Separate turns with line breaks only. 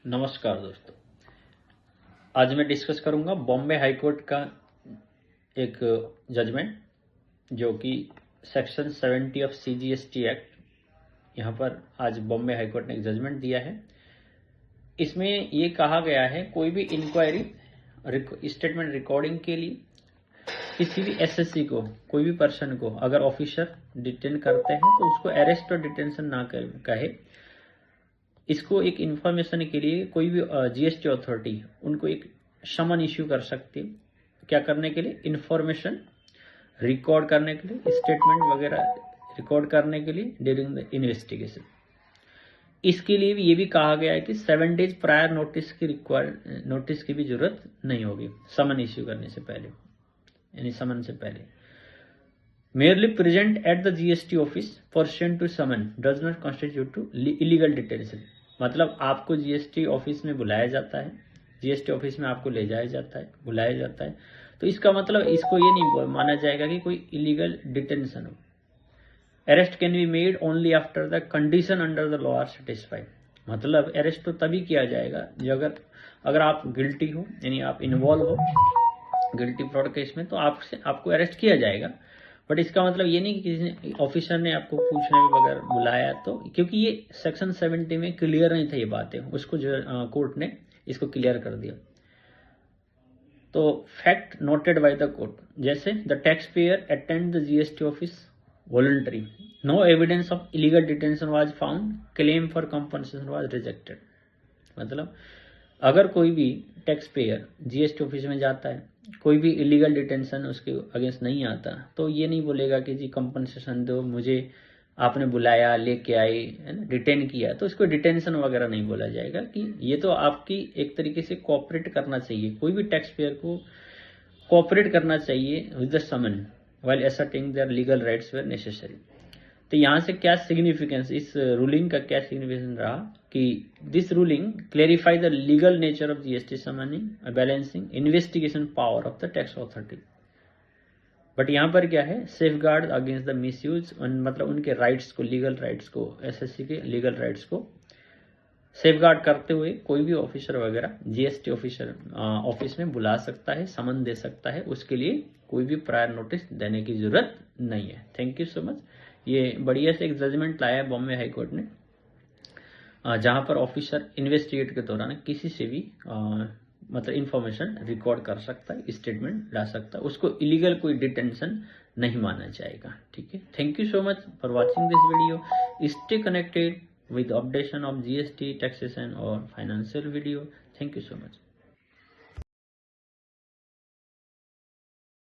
नमस्कार दोस्तों, आज मैं डिस्कस करूंगा बॉम्बे हाई कोर्ट का एक जजमेंट जो कि सेक्शन 70 ऑफ CGST एक्ट। यहाँ पर आज बॉम्बे हाई कोर्ट ने एक जजमेंट दिया है। इसमें ये कहा गया है कोई भी इंक्वायरी स्टेटमेंट रिकॉर्डिंग के लिए किसी भी SSC को, कोई भी पर्सन को अगर ऑफिसर डिटेन करते हैं तो उसको अरेस्ट और डिटेंशन ना कहे। इसको एक इंफॉर्मेशन के लिए कोई भी GST अथॉरिटी उनको एक समन इश्यू कर सकती है। क्या करने के लिए? इंफॉर्मेशन रिकॉर्ड करने के लिए, स्टेटमेंट वगैरह रिकॉर्ड करने के लिए ड्यूरिंग द इन्वेस्टिगेशन। इसके लिए भी ये भी कहा गया है कि 7 डेज प्रायर नोटिस की भी जरूरत नहीं होगी समन इश्यू करने से पहले, यानी समन से पहले। merely present at the GST office pursuant to summon does not constitute to illegal detention। मतलब आपको GST ऑफिस में बुलाया जाता है, GST ऑफिस में आपको ले जाया जाता है, बुलाया जाता है, तो इसका मतलब इसको ये नहीं माना जाएगा कि कोई इलीगल डिटेंशन हो। Arrest can be made only after the condition under the law are satisfied. मतलब अरेस्ट तो तभी किया जाएगा जो अगर आप गिल्टी हो, यानी आप इन्वॉल्व हो गिल्टी फ्रॉड केस में, तो आपको अरेस्ट किया जाएगा। बट इसका मतलब ये नहीं कि किसी ऑफिसर ने आपको पूछने के बगैर बुलाया, तो क्योंकि ये सेक्शन 70 में क्लियर नहीं था ये बातें, उसको जो कोर्ट ने इसको क्लियर कर दिया। तो fact noted by the court, जैसे the taxpayer attend the GST office voluntary, no evidence of illegal detention was found, claim for compensation was rejected. मतलब अगर कोई भी टैक्स पेयर GST ऑफिस में जाता है, कोई भी इलीगल डिटेंशन उसके अगेंस्ट नहीं आता, तो ये नहीं बोलेगा कि जी कंपनसेशन दो, मुझे आपने बुलाया, लेके आए, है ना, डिटेन किया, तो इसको डिटेंशन वगैरह नहीं बोला जाएगा। कि ये तो आपकी एक तरीके से कोऑपरेट करना चाहिए, कोई भी टैक्स पेयर को कोऑपरेट करना चाहिए with the summon while asserting their legal rights where necessary. तो यहाँ से क्या सिग्निफिकेंस, इस रूलिंग का क्या सिग्निफिकेंस रहा कि this ruling clarify the legal nature of GST summoning balancing investigation power of the tax authority. But यहाँ पर क्या है, safe guard against the miss use, मतलब उनके राइट्स को, लीगल राइट्स को, SSC के लीगल राइट्स को सेफ गार्ड करते हुए कोई भी ऑफिसर वगैरह GST ऑफिसर ऑफिस में बुला सकता है, समन दे सकता है। उसके लिए कोई भी प्रायर नोटिस देने की जरूरत नहीं है। Thank you so much. ये बढ़िया से एक जजमेंट लाया है बॉम्बे हाई कोर्ट ने, जहां पर ऑफिसर इन्वेस्टिगेट के दौरान किसी से भी मतलब इंफॉर्मेशन रिकॉर्ड कर सकता है, स्टेटमेंट ला सकता है, उसको इलीगल कोई डिटेंशन नहीं माना जाएगा। ठीक है, thank you so much for watching this video. Stay connected with updation of GST, taxation or financial video. Thank you so much.